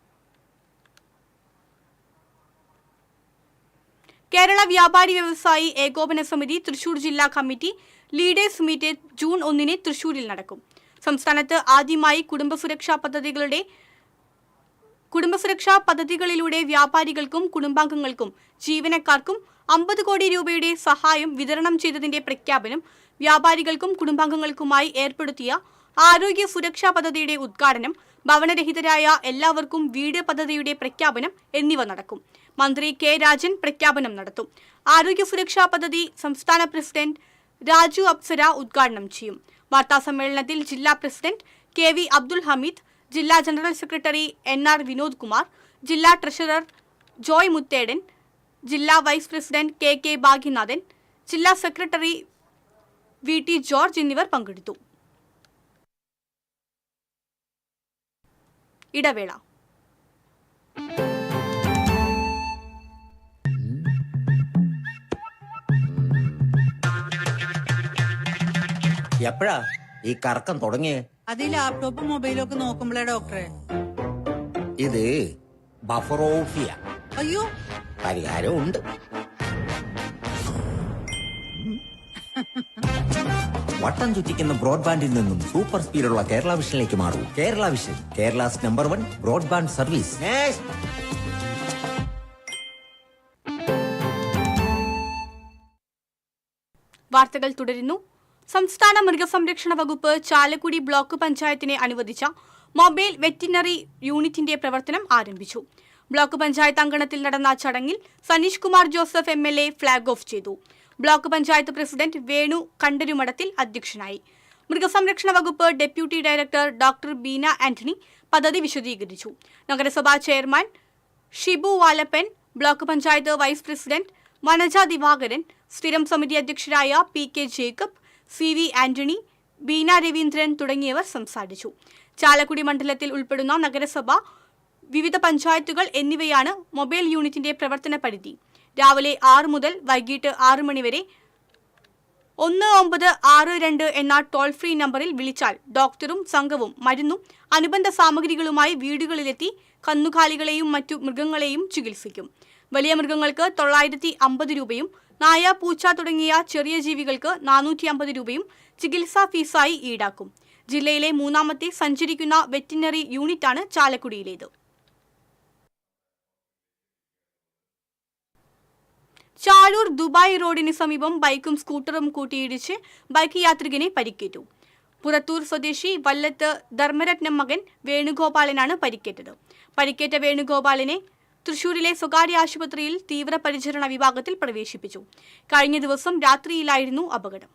കേരള വ്യാപാരി വ്യവസായി ഏകോപന സമിതി തൃശൂർ ജില്ലാ കമ്മിറ്റി ലീഡേഴ്സ് മീറ്റ് ജൂൺ 1 തൃശൂരിൽ നടക്കും. സംസ്ഥാനത്ത് ആദ്യമായി കുടുംബസുരക്ഷാ പദ്ധതികളിലൂടെ വ്യാപാരികൾക്കും കുടുംബാംഗങ്ങൾക്കും ജീവനക്കാർക്കും 50 കോടി രൂപയുടെ സഹായം വിതരണം ചെയ്തതിന്റെ പ്രഖ്യാപനം, വ്യാപാരികൾക്കും കുടുംബാംഗങ്ങൾക്കുമായി ഏർപ്പെടുത്തിയ ആരോഗ്യ സുരക്ഷാ പദ്ധതിയുടെ ഉദ്ഘാടനം, ഭവനരഹിതരായ എല്ലാവർക്കും വീട് പദ്ധതിയുടെ പ്രഖ്യാപനം എന്നിവ നടക്കും. മന്ത്രി K രാജൻ പ്രഖ്യാപനം നടത്തും. ആരോഗ്യ സുരക്ഷാ പദ്ധതി സംസ്ഥാന പ്രസിഡന്റ് രാജു അപ്സര ഉദ്ഘാടനം ചെയ്യും. വാർത്താസമ്മേളനത്തിൽ ജില്ലാ പ്രസിഡന്റ് KV അബ്ദുൽ ഹമീദ്, ജില്ലാ general secretary NR Vinod Kumar, ജില്ലാ ട്രഷറർ ജോയ് മുത്തേടൻ, ജില്ലാ വൈസ് പ്രസിഡന്റ് KK ഭാഗ്യനാഥൻ, ജില്ലാ സെക്രട്ടറി VT ജോർജ് എന്നിവർ പങ്കെടുത്തു. ഇടവേള. എപ്പോഴാ ഈ കറക്കം തുടങ്ങിയേ? അത് ഈ ലാപ്ടോപ്പും മൊബൈലും ഒക്കെ നോക്കുമ്പോഴേ ഡോക്ടറെ. ഇത് ബഫറോഫിയ. അയ്യോ, പരിഹാരം ഉണ്ട്. വട്ടം ചുറ്റിക്കുന്ന ബ്രോഡ്ബാൻഡിൽ നിന്നും സൂപ്പർ സ്പീഡുള്ള കേരള വിഷനിലേക്ക് മാറൂ. Kerala vision, Kerala's number 1 broadband service. വാർത്തകൾ തുടരുന്നു. സംസ്ഥാന മൃഗസംരക്ഷണ വകുപ്പ് ചാലക്കുടി ബ്ലോക്ക് പഞ്ചായത്തിനെ അനുവദിച്ച മൊബൈൽ വെറ്റിനറി യൂണിറ്റിന്റെ പ്രവർത്തനം ആരംഭിച്ചു. ബ്ലോക്ക് പഞ്ചായത്ത് അങ്കണത്തിൽ നടന്ന ചടങ്ങിൽ Saneesh Kumar Joseph MLA flag off ചെയ്തു. ബ്ലോക്ക് പഞ്ചായത്ത് പ്രസിഡന്റ് വേണു കണ്ടരുമഠത്തിൽ അധ്യക്ഷനായി. മൃഗസംരക്ഷണ വകുപ്പ് deputy director doctor Beena Antony പദ്ധതി വിശദീകരിച്ചു. നഗരസഭാ chairman Shibu Valappan, block panchayat vice president Vanaja Divakaran, സ്ഥിരം സമിതി അധ്യക്ഷരായ PK ജേക്കബ്, CV ആന്റണി, ബീന രവീന്ദ്രൻ തുടങ്ങിയവർ സംസാരിച്ചു. ചാലക്കുടി മണ്ഡലത്തിൽ ഉൾപ്പെടുന്ന നഗരസഭ, വിവിധ പഞ്ചായത്തുകൾ എന്നിവയാണ് മൊബൈൽ യൂണിറ്റിന്റെ പ്രവർത്തന പരിധി. രാവിലെ 6 മുതൽ വൈകിട്ട് 6 മണി വരെ 1962 എന്ന ടോൾ ഫ്രീ നമ്പറിൽ വിളിച്ചാൽ ഡോക്ടറും സംഘവും മരുന്നും അനുബന്ധ സാമഗ്രികളുമായി വീടുകളിലെത്തി കന്നുകാലികളെയും മറ്റു മൃഗങ്ങളെയും ചികിത്സിക്കും. വലിയ മൃഗങ്ങൾക്ക് 950 രൂപയും നായ, പൂച്ച തുടങ്ങിയ ചെറിയ ജീവികൾക്ക് 450 രൂപയും ചികിത്സാ ഫീസായി ഈടാക്കും. ജില്ലയിലെ 3ാമത്തെ സഞ്ചരിക്കുന്ന വെറ്റിനറി യൂണിറ്റാണ് ചാലക്കുടിയിലേത്. ചാലൂർ ദുബായ് റോഡിന് സമീപം ബൈക്കും സ്കൂട്ടറും കൂട്ടിയിടിച്ച് ബൈക്ക് യാത്രികനെ പരിക്കേറ്റു. പുറത്തൂർ സ്വദേശി വല്ലത്ത് ധർമ്മരത്നം മകൻ വേണുഗോപാലനാണ് പരിക്കേറ്റത്. പരിക്കേറ്റ വേണുഗോപാലനെ തൃശൂരിലെ സ്വകാര്യ ആശുപത്രിയിൽ തീവ്രപരിചരണ വിഭാഗത്തിൽ പ്രവേശിപ്പിച്ചു. കഴിഞ്ഞ ദിവസം രാത്രിയിലായിരുന്നു അപകടം.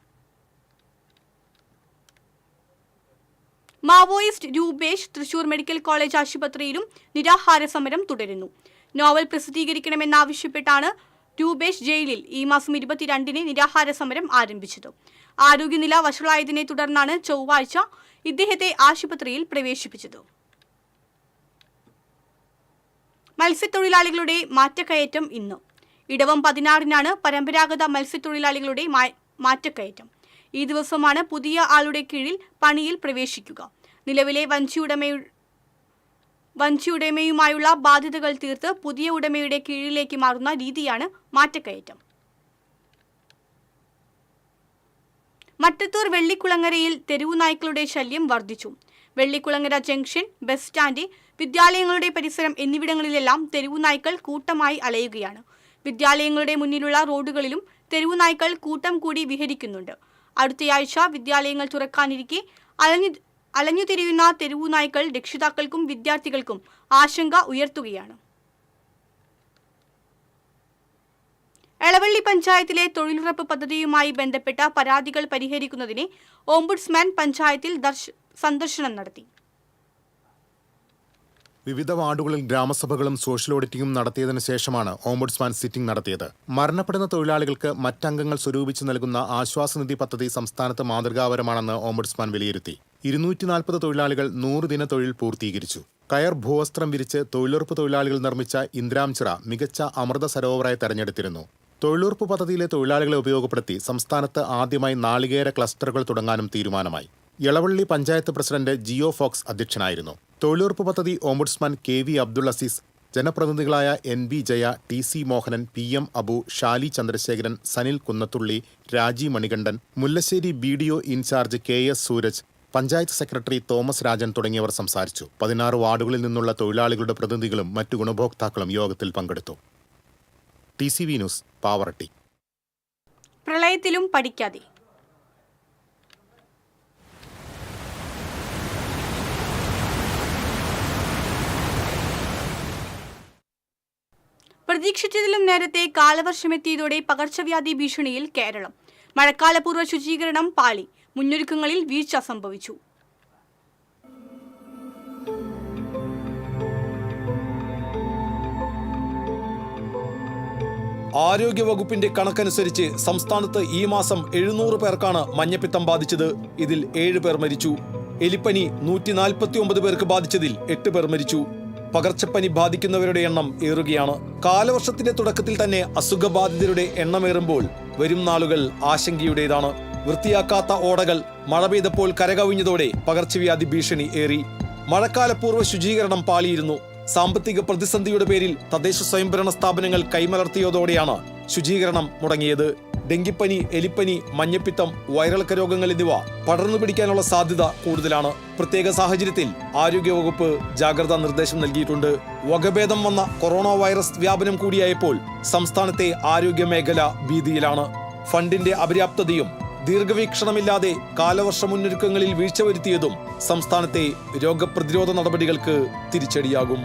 Maoist Rupesh Thrissur medical college ആശുപത്രിയിലും നിരാഹാര സമരം തുടരുന്നു. നോവൽ പ്രസിദ്ധീകരിക്കണമെന്നാവശ്യപ്പെട്ടാണ് രൂപേഷ് ജയിലിൽ ഈ മാസം 22-ന് നിരാഹാര സമരം ആരംഭിച്ചത്. ആരോഗ്യനില വഷളായതിനെ തുടർന്നാണ് ചൊവ്വാഴ്ച ഇദ്ദേഹത്തെ ആശുപത്രിയിൽ പ്രവേശിപ്പിച്ചത്. മത്സ്യത്തൊഴിലാളികളുടെ മാറ്റക്കയറ്റം ഇന്ന്. ഇടവം 16-നാണ് പരമ്പരാഗത മത്സ്യത്തൊഴിലാളികളുടെ മാറ്റക്കയറ്റം. ഈ ദിവസമാണ് പുതിയ ആളുടെ കീഴിൽ പണിയിൽ പ്രവേശിക്കുക. നിലവിലെ വഞ്ചിയുടമയുമായുള്ള ബാധ്യതകൾ തീർത്ത് പുതിയ ഉടമയുടെ കീഴിലേക്ക് മാറുന്ന രീതിയാണ് മാറ്റക്കയറ്റം. മട്ടത്തൂർ വെള്ളിക്കുളങ്ങരയിൽ തെരുവുനായ്ക്കളുടെ ശല്യം വർദ്ധിച്ചു. വെള്ളിക്കുളങ്ങര ജംഗ്ഷൻ, ബസ് സ്റ്റാൻഡ്, വിദ്യാലയങ്ങളുടെ പരിസരം എന്നിവിടങ്ങളിലെല്ലാം തെരുവുനായ്ക്കൾ കൂട്ടമായി അലയുകയാണ്. വിദ്യാലയങ്ങളുടെ മുന്നിലുള്ള റോഡുകളിലും തെരുവുനായ്ക്കൾ കൂട്ടം കൂടി വിഹരിക്കുന്നുണ്ട്. അടുത്തയാഴ്ച വിദ്യാലയങ്ങൾ തുറക്കാനിരിക്കെ അലഞ്ഞുതിരിയുന്ന തെരുവുനായ്ക്കൾ രക്ഷിതാക്കൾക്കും വിദ്യാർത്ഥികൾക്കും ആശങ്ക ഉയർത്തുകയാണ്. എളവള്ളി പഞ്ചായത്തിലെ തൊഴിലുറപ്പ് പദ്ധതിയുമായി ബന്ധപ്പെട്ട പരാതികൾ പരിഹരിക്കുന്നതിന് ഓംബുഡ്സ്മാൻ പഞ്ചായത്തിൽ സന്ദർശനം നടത്തി. വിവിധ വാർഡുകളിൽ ഗ്രാമസഭകളും സോഷ്യൽ ഓഡിറ്റിംഗും നടത്തിയതിനു ശേഷമാണ് ഓംബുഡ്സ്മാൻ സിറ്റിംഗ് നടത്തിയത്. മരണപ്പെടുന്ന തൊഴിലാളികൾക്ക് മറ്റംഗങ്ങൾ സ്വരൂപിച്ചു നൽകുന്ന ആശ്വാസനിധി പദ്ധതി സംസ്ഥാനത്ത് മാതൃകാപരമാണെന്ന് ഓംബുഡ്സ്മാൻ വിലയിരുത്തി. 240 തൊഴിലാളികൾ 100 ദിന തൊഴിൽ പൂർത്തീകരിച്ചു. കയർ ഭൂവസ്ത്രം വിരിച്ച് തൊഴിലുറപ്പ് തൊഴിലാളികൾ നിർമ്മിച്ച ഇന്ദ്രാംചിറ മികച്ച അമൃത സരോവറായി തെരഞ്ഞെടുത്തിരുന്നു. തൊഴിലുറപ്പ് പദ്ധതിയിലെ തൊഴിലാളികളെ ഉപയോഗപ്പെടുത്തി സംസ്ഥാനത്ത് ആദ്യമായി നാളികേര ക്ലസ്റ്ററുകൾ തുടങ്ങാനും തീരുമാനമായി. എളവള്ളി പഞ്ചായത്ത് പ്രസിഡന്റ് ജിയോ ഫോക്സ് അധ്യക്ഷനായിരുന്നു. തൊഴിലുറപ്പ് പദ്ധതി ഓംബുഡ്സ്മാൻ KV അബ്ദുൾ അസീസ്, ജനപ്രതിനിധികളായ NB Jaya, TC Mohanan, PM Abu, Shali Chandrasekharan, Sanil Kunnathully, Raji Manikandan, Mullassery BDO incharge KS Sooraj, panchayat secretary Thomas Rajan തുടങ്ങിയവർ സംസാരിച്ചു. 16 വാർഡുകളിൽ നിന്നുള്ള തൊഴിലാളികളുടെ പ്രതിനിധികളും മറ്റു ഗുണഭോക്താക്കളും യോഗത്തിൽ പങ്കെടുത്തു. TCV news, Pavaratti. പ്രളയത്തിലും പഠിക്കാതെ. പ്രതീക്ഷിച്ചതിലും നേരത്തെ കാലവർഷമെത്തിയതോടെ പകർച്ചവ്യാധി ഭീഷണിയിൽ കേരളം. മഴക്കാലപൂർവ്വ ശുചീകരണം പാളി. മുന്നൊരുക്കങ്ങളിൽ വീഴ്ച സംഭവിച്ചു. ആരോഗ്യവകുപ്പിന്റെ കണക്കനുസരിച്ച് സംസ്ഥാനത്ത് ഈ മാസം 700 പേർക്കാണ് മഞ്ഞപ്പിത്തം ബാധിച്ചത്. ഇതിൽ 7 പേർ മരിച്ചു. എലിപ്പനി 149 പേർക്ക് ബാധിച്ചതിൽ 8 പേർ മരിച്ചു. പകർച്ചപ്പനി ബാധിക്കുന്നവരുടെ എണ്ണം ഏറുകയാണ്. കാലവർഷത്തിന്റെ തുടക്കത്തിൽ തന്നെ അസുഖബാധിതരുടെ എണ്ണമേറുമ്പോൾ വരും നാളുകൾ ആശങ്കയുടേതാണ്. വൃത്തിയാക്കാത്ത ഓടകൾ മഴ പെയ്തപ്പോൾ കരകവിഞ്ഞതോടെ പകർച്ചവ്യാധി ഭീഷണി ഏറി. മഴക്കാലപൂർവ്വ ശുചീകരണം പാളിയിരുന്നു. സാമ്പത്തിക പ്രതിസന്ധിയുടെ പേരിൽ തദ്ദേശ സ്വയംഭരണ സ്ഥാപനങ്ങൾ കൈമലർത്തിയതോടെയാണ് ശുചീകരണം മുടങ്ങിയത്. ഡെങ്കിപ്പനി, എലിപ്പനി, മഞ്ഞപ്പിത്തം, വയറിളക്ക രോഗങ്ങൾ എന്നിവ പടർന്നു പിടിക്കാനുള്ള സാധ്യത കൂടുതലാണ്. പ്രത്യേക സാഹചര്യത്തിൽ ആരോഗ്യവകുപ്പ് ജാഗ്രതാ നിർദ്ദേശം നൽകിയിട്ടുണ്ട്. വകഭേദം വന്ന കൊറോണ വൈറസ് വ്യാപനം കൂടിയായപ്പോൾ സംസ്ഥാനത്തെ ആരോഗ്യ മേഖല ഭീതിയിലാണ്. ഫണ്ടിന്റെ അപര്യാപ്തതയും ദീർഘവീക്ഷണമില്ലാതെ കാലവർഷ മുന്നൊരുക്കങ്ങളിൽ വീഴ്ച വരുത്തിയതും സംസ്ഥാനത്തെ രോഗപ്രതിരോധ നടപടികൾക്ക് തിരിച്ചടിയാകും.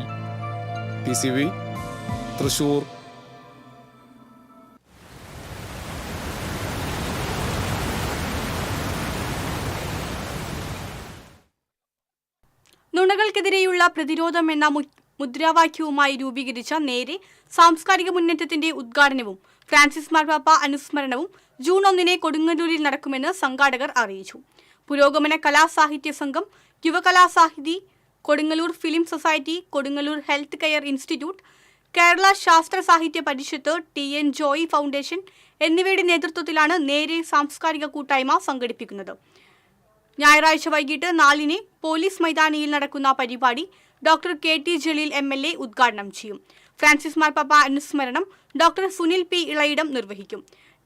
TCV, തൃശൂർ. നുണകൾക്കെതിരെയുള്ള പ്രതിരോധം എന്ന മുദ്രാവാക്യവുമായി രൂപീകരിച്ച നേരെ സാംസ്കാരിക മുന്നേറ്റത്തിന്റെ ഉദ്ഘാടനവും ഫ്രാൻസിസ് മാർപ്പാപ്പ അനുസ്മരണവും ജൂൺ 1 കൊടുങ്ങല്ലൂരിൽ നടക്കുമെന്ന് സംഘാടകർ അറിയിച്ചു. പുരോഗമന കലാസാഹിത്യ സംഘം, Yuvakalasahithi, Kodungallur film society, Kodungallur health care institute, Kerala ശാസ്ത്ര സാഹിത്യ പരിഷത്ത്, TN ജോയി ഫൗണ്ടേഷൻ എന്നിവയുടെ നേതൃത്വത്തിലാണ് നേരെ സാംസ്കാരിക കൂട്ടായ്മ സംഘടിപ്പിക്കുന്നത്. ഞായറാഴ്ച വൈകിട്ട് 4 പോലീസ് മൈതാനിയിൽ നടക്കുന്ന പരിപാടി ഡോക്ടർ KT ജലീൽ MLA ഉദ്ഘാടനം ചെയ്യും. ഫ്രാൻസിസ് മാർപ്പാപ്പ അനുസ്മരണം ഡോക്ടർ സുനിൽ P ഇളയിടം നിർവഹിക്കും.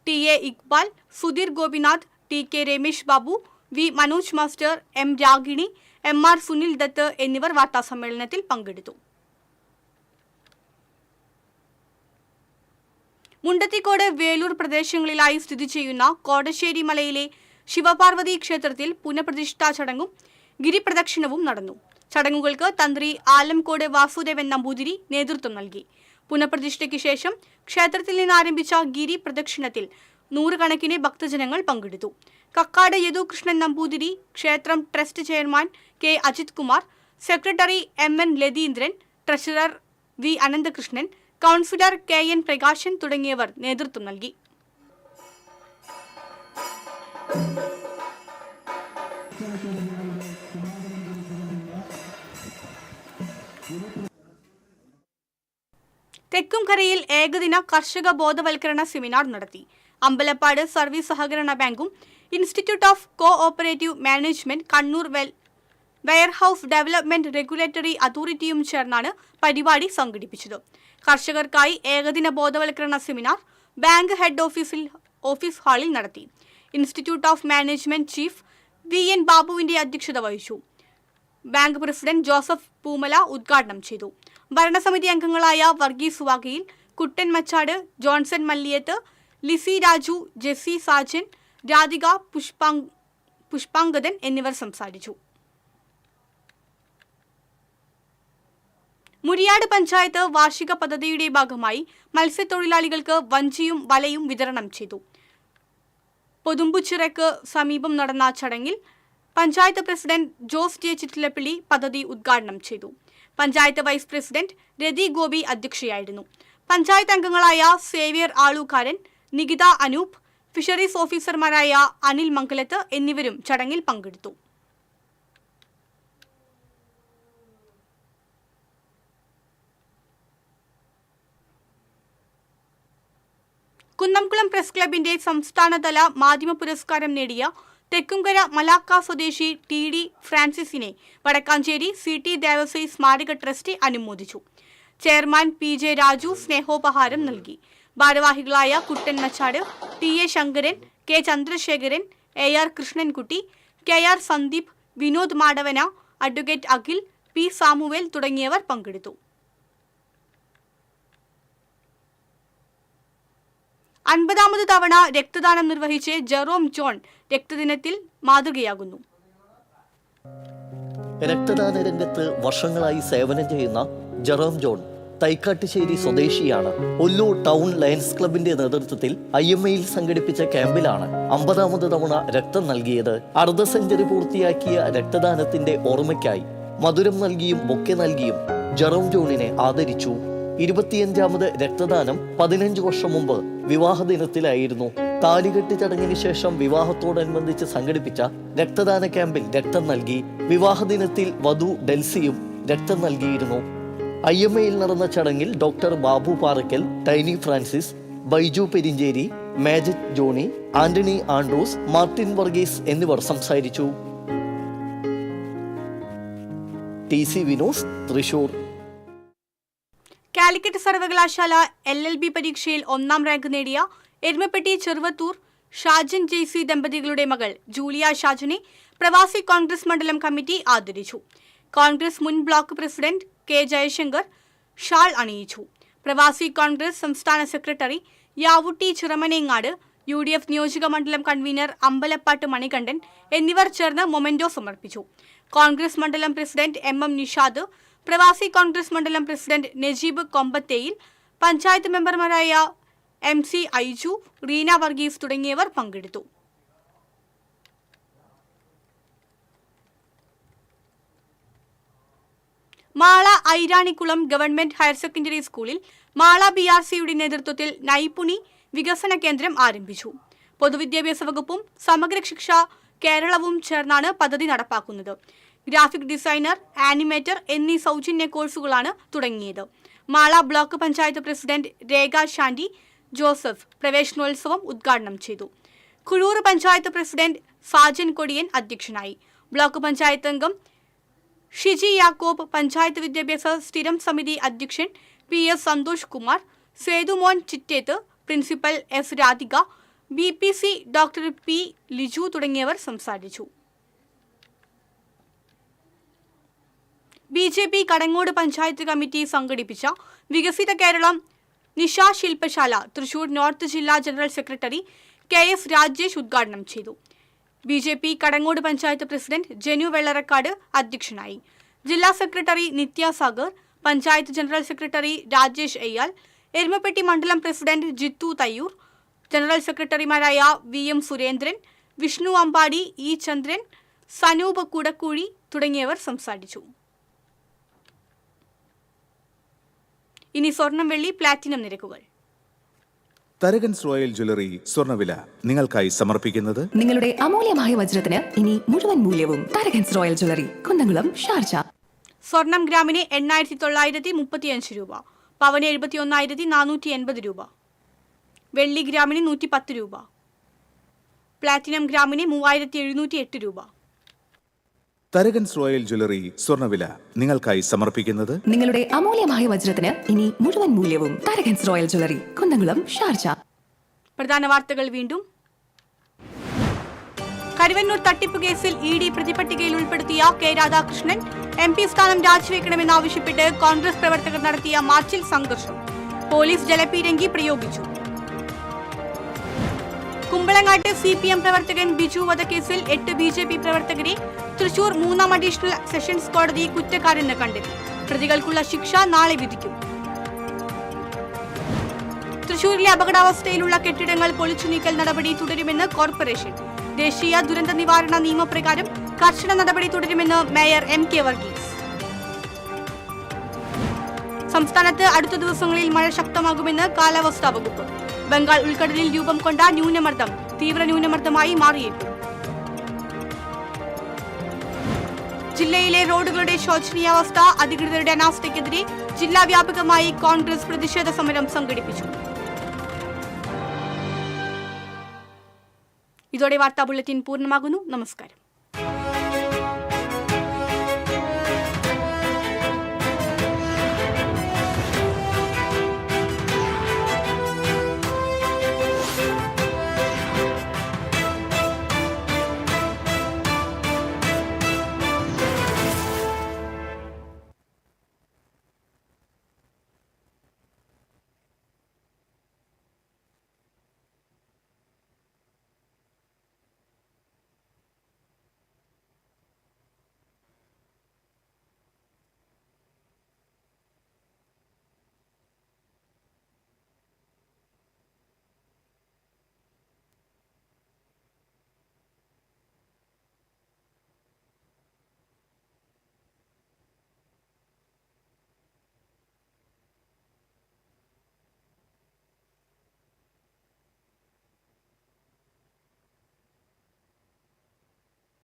TA Iqbal, Sudheer Gopinath, TK Ramesh Babu, V Manoj master, M Ragini, MR Sunil Dutt എന്നിവർ വാർത്താസമ്മേളനത്തിൽ പങ്കെടുത്തു. മുണ്ടത്തിക്കോട്, വേലൂർ പ്രദേശങ്ങളിലായി സ്ഥിതി ചെയ്യുന്ന കോടശ്ശേരി മലയിലെ ശിവപാർവതി ക്ഷേത്രത്തിൽ പുനഃപ്രതിഷ്ഠാ ചടങ്ങും ഗിരിപ്രദക്ഷിണവും നടന്നു. ചടങ്ങുകൾക്ക് തന്ത്രി ആലംകോട് വാസുദേവൻ നമ്പൂതിരി നേതൃത്വം നൽകി. പുനഃപ്രതിഷ്ഠയ്ക്ക് ശേഷം ക്ഷേത്രത്തിൽ നിന്ന് ആരംഭിച്ച ഗിരി പ്രദക്ഷിണത്തിൽ 100 കണക്കിന് ഭക്തജനങ്ങൾ പങ്കെടുത്തു. കക്കാട് യദുകൃഷ്ണൻ നമ്പൂതിരി, ക്ഷേത്രം trust chairman K Ajith Kumar, secretary MN Latheendran, treasurer V Ananthakrishnan, councillor KN Prakashan തുടങ്ങിയവർ നേതൃത്വം നൽകി. തെക്കുംകരയിൽ ഏകദിന കർഷക ബോധവൽക്കരണ സെമിനാർ നടത്തി. അമ്പലപ്പാട് സർവീസ് സഹകരണ ബാങ്കും institute of co operative management, Kannur warehouse development regulatory അതോറിറ്റിയും ചേർന്നാണ് പരിപാടി സംഘടിപ്പിച്ചത്. കർഷകർക്കായി ഏകദിന ബോധവൽക്കരണ സെമിനാർ ബാങ്ക് ഹെഡ് ഓഫീസ് ഹാളിൽ നടത്തി. Institute of management chief VN ബാബുവിന്റെ അധ്യക്ഷത വഹിച്ചു. ബാങ്ക് പ്രസിഡന്റ് ജോസഫ് പൂമല ഉദ്ഘാടനം ചെയ്തു. ഭരണസമിതി അംഗങ്ങളായ വർഗീസ് വാഗയിൽ, കുട്ടൻ മച്ചാട്, ജോൺസൺ മല്ലിയത്ത്, ലിസി രാജു, ജെസ്സി സാജൻ, രാധിക പുഷ്പാങ്കദൻ എന്നിവർ സംസാരിച്ചു. മുരിയാട് പഞ്ചായത്ത് വാർഷിക പദ്ധതിയുടെ ഭാഗമായി മത്സ്യത്തൊഴിലാളികൾക്ക് വഞ്ചിയും വലയും വിതരണം ചെയ്തു. പൊതുമ്പുച്ചിറയ്ക്ക് സമീപം നടന്ന ചടങ്ങിൽ പഞ്ചായത്ത് പ്രസിഡന്റ് ജോസ് ജെ ചിറ്റിലപ്പള്ളി പദ്ധതി ഉദ്ഘാടനം ചെയ്തു. പഞ്ചായത്ത് വൈസ് പ്രസിഡന്റ് രതി ഗോപി അധ്യക്ഷയായിരുന്നു. പഞ്ചായത്ത് അംഗങ്ങളായ സേവ്യർ ആളൂക്കാരൻ, നികിത അനൂപ്, ഫിഷറീസ് ഓഫീസർമാരായ അനിൽ മംഗലത്ത് എന്നിവരും ചടങ്ങിൽ പങ്കെടുത്തു. കുന്നംകുളം പ്രസ് ക്ലബിന്റെ സംസ്ഥാനതല മാധ്യമ പുരസ്കാരം നേടിയ തെക്കുംകര മലാക്ക സ്വദേശി TD ഫ്രാൻസിസിനെ വടക്കാഞ്ചേരി CT ദേവസ്വം സ്മാരക ട്രസ്റ്റ് അനുമോദിച്ചു. ചെയർമാൻ PJ രാജു സ്നേഹോപഹാരം നൽകി. ഭാരവാഹികളായ Kuttan Machad, TA Sankaran, K Chandrasekharan, AR Krishnankutty, KR Sandeep, Vinod Madavana, advocate Akhil, P Samuel തുടങ്ങിയവർ പങ്കെടുത്തു. 50ാമത് തവണ രക്തദാനം നിർവഹിച്ച് ജെറോം ജോൺ രക്തദിനത്തിൽ മാതൃകയാകുന്നു. രക്തദാന രംഗത്ത് വർഷങ്ങളായി സേവനം ചെയ്യുന്ന ജെറോം ജോൺ തൈക്കാട്ടുശ്ശേരി സ്വദേശിയാണ്. ഒല്ലൂർ ടൗൺ ലയൺസ് ക്ലബിന്റെ നേതൃത്വത്തിൽ IMAയിൽ സംഘടിപ്പിച്ച ക്യാമ്പിലാണ് 50ാമത് തവണ രക്തം നൽകിയത്. അർദ്ധ സെഞ്ചുറി പൂർത്തിയാക്കിയ രക്തദാനത്തിന്റെ ഓർമ്മയ്ക്കായി മധുരം നൽകിയും ബൊക്കെ നൽകിയും ജെറോം ജോണിനെ ആദരിച്ചു. 25ാമത് രക്തദാനം 15 വർഷം മുമ്പ് വിവാഹ ദിനത്തിലായിരുന്നു. താലികെട്ട് ചടങ്ങിന് ശേഷം വിവാഹത്തോടനുബന്ധിച്ച് സംഘടിപ്പിച്ച രക്തദാന ക്യാമ്പിൽ രക്തം നൽകി. വിവാഹ ദിനത്തിൽ വധു ഡെൽസിയും രക്തം നൽകിയിരുന്നു. IMAയിൽ നടന്ന ചടങ്ങിൽ ഡോക്ടർ ബാബു പാറക്കൽ, ടൈനി ഫ്രാൻസിസ്, ബൈജു പെരിഞ്ചേരി, മാജിക് ജോണി, ആന്റണി ആൻഡ്രൂസ്, മാർട്ടിൻ വർഗീസ് എന്നിവർ സംസാരിച്ചു. TC വിനോസ്, തൃശൂർ. കാലിക്കറ്റ് സർവകലാശാല LLB പരീക്ഷയിൽ 1ാം റാങ്ക് നേടിയ എരുമപ്പെട്ടി ചെറുവത്തൂർ ഷാജൻ JC ദമ്പതികളുടെ മകൾ ജൂലിയ ഷാജനെ പ്രവാസി കോൺഗ്രസ് മണ്ഡലം കമ്മിറ്റി ആദരിച്ചു. കോൺഗ്രസ് മുൻ ബ്ലോക്ക് പ്രസിഡന്റ് K ജയശങ്കർ ഷാൾ അണിയിച്ചു. പ്രവാസി കോൺഗ്രസ് സംസ്ഥാന സെക്രട്ടറി യാവുട്ടി ചിറമനേങ്ങാട്, UDF നിയോജക മണ്ഡലം കൺവീനർ അമ്പലപ്പാട്ട് മണികണ്ഠൻ എന്നിവർ ചേർന്ന് മൊമെന്റോ സമർപ്പിച്ചു. കോൺഗ്രസ് മണ്ഡലം പ്രസിഡന്റ് MM നിഷാദ്, പ്രവാസി കോൺഗ്രസ് മണ്ഡലം പ്രസിഡന്റ് നജീബ് കൊമ്പത്തേയിൽ, പഞ്ചായത്ത് മെമ്പർമാരായ MC ഐജു, റീന വർഗീസ് തുടങ്ങിയവർ പങ്കെടുത്തു. Mala Airanikkulam government higher secondary സ്കൂളിൽ മാള BRCയുടെ നേതൃത്വത്തിൽ നൈപുണി വികസന കേന്ദ്രം ആരംഭിച്ചു. പൊതുവിദ്യാഭ്യാസ വകുപ്പും സമഗ്ര ശിക്ഷ കേരളവും ചേർന്നാണ് പദ്ധതി നടപ്പാക്കുന്നത്. ഗ്രാഫിക് ഡിസൈനർ, ആനിമേറ്റർ എന്നീ സൗജന്യ കോഴ്സുകളാണ് തുടങ്ങിയത്. മാള ബ്ലോക്ക് പഞ്ചായത്ത് പ്രസിഡന്റ് രേഖ ഷാൻഡി ജോസഫ് പ്രവേശനോത്സവം ഉദ്ഘാടനം ചെയ്തു. കുഴൂർ പഞ്ചായത്ത് പ്രസിഡന്റ് സാജൻ കൊടിയൻ അധ്യക്ഷനായി. ബ്ലോക്ക് പഞ്ചായത്ത് അംഗം ഷിജി യാക്കോബ്, പഞ്ചായത്ത് വിദ്യാഭ്യാസ സ്ഥിരം സമിതി അധ്യക്ഷൻ PS Santhosh Kumar, Sethumon Chittethu, principal S Radhika, BPC doctor P Liju തുടങ്ങിയവർ സംസാരിച്ചു. BJP കടങ്ങോട് പഞ്ചായത്ത് കമ്മിറ്റി സംഘടിപ്പിച്ച വികസിത കേരളം നിശാ ശില്പശാല തൃശൂർ നോർത്ത് ജില്ലാ ജനറൽ സെക്രട്ടറി KS രാജേഷ് ഉദ്ഘാടനം ചെയ്തു. BJP കടങ്ങോട് പഞ്ചായത്ത് പ്രസിഡന്റ് ജനു വെള്ളറക്കാട് അധ്യക്ഷനായി. ജില്ലാ സെക്രട്ടറി നിത്യ സാഗർ, പഞ്ചായത്ത് ജനറൽ സെക്രട്ടറി രാജേഷ് അയ്യാൽ, എരുമപ്പെട്ടി മണ്ഡലം പ്രസിഡന്റ് ജിത്തു തയ്യൂർ, ജനറൽ സെക്രട്ടറിമാരായ VM സുരേന്ദ്രൻ, വിഷ്ണു അമ്പാടി, E ചന്ദ്രൻ, സനൂപ് കുടക്കൂഴി തുടങ്ങിയവർ സംസാരിച്ചു. ഇനി സ്വർണം, വെള്ളി, പ്ലാറ്റിനം നിരക്കുകൾ. തരകൻസ് റോയൽ ജ്വല്ലറി സ്വർണ്ണവില നിങ്ങൾക്കായി സമർപ്പിക്കുന്നത് നിങ്ങളുടെ അമൂല്യമായ വജ്രത്തിന് ഇനി മുഴുവൻ മൂല്യവും Tharakans royal jewellery, Kunnamkulam, Sharjah. സ്വർണം ഗ്രാമിന് 8,935 രൂപ. പവന് 71,480 രൂപ. വെള്ളി ഗ്രാമിന് 110 രൂപ. പ്ലാറ്റിനം ഗ്രാമിന് 3,708 രൂപ. തരകൻസ് റോയൽ ജ്വല്ലറി സ്വർണ്ണവില നിങ്ങൾക്കായി സമർപ്പിക്കുന്നത് നിങ്ങളുടെ അമൂല്യമായ വജ്രത്തിന് ഇനി മുഴുവൻ മൂല്യവും Tharakans royal jewellery, Kunnamkulam, Sharjah. പ്രധാന വാർത്തകൾ വീണ്ടും. കരുവന്നൂർ തട്ടിപ്പ് കേസിൽ ഇഡി പ്രതിപട്ടികയിൽ ഉൾപ്പെടുത്തിയ കെ രാധാകൃഷ്ണൻ MP സ്ഥാനം രാജിവെക്കണമെന്നാവശ്യപ്പെട്ട് കോൺഗ്രസ് പ്രവർത്തകർ നടത്തിയ മാർച്ചിൽ സംഘർഷം. പോലീസ് ജലപീരങ്കി പ്രയോഗിച്ചു. കുമ്പളങ്ങാട്ട് CPM പ്രവർത്തകൻ ബിജു വധക്കേസിൽ 8 BJP പ്രവർത്തകരെ തൃശൂർ 3ാം അഡീഷണൽ സെഷൻസ് കോടതി കുറ്റക്കാരെന്ന് കണ്ടെത്തി. പ്രതികൾക്കുള്ള ശിക്ഷ നാളെ വിധിക്കും. തൃശൂരിലെ അപകടാവസ്ഥയിലുള്ള കെട്ടിടങ്ങൾ പൊളിച്ചു നീക്കൽ നടപടി തുടരുമെന്ന് കോർപ്പറേഷൻ. ദേശീയ ദുരന്ത നിവാരണ നിയമപ്രകാരം കർശന നടപടി തുടരുമെന്ന് മേയർ MK വർഗീസ്. സംസ്ഥാനത്ത് അടുത്ത ദിവസങ്ങളിൽ മഴ ശക്തമാകുമെന്ന് കാലാവസ്ഥാ വകുപ്പ്. ബംഗാൾ ഉൾക്കടലിൽ രൂപം കൊണ്ട ന്യൂനമർദ്ദം തീവ്ര ന്യൂനമർദ്ദമായി മാറിയേക്കും. ജില്ലയിലെ റോഡുകളുടെ ശോചനീയാവസ്ഥ, അധികൃതരുടെ അനാസ്ഥയ്ക്കെതിരെ ജില്ലാ വ്യാപകമായി കോൺഗ്രസ് പ്രതിഷേധ സമരം സംഘടിപ്പിച്ചു. ഇതോടെ വാർത്താ ബുള്ളറ്റിൻ പൂർണ്ണമാകുന്നു. നമസ്കാരം.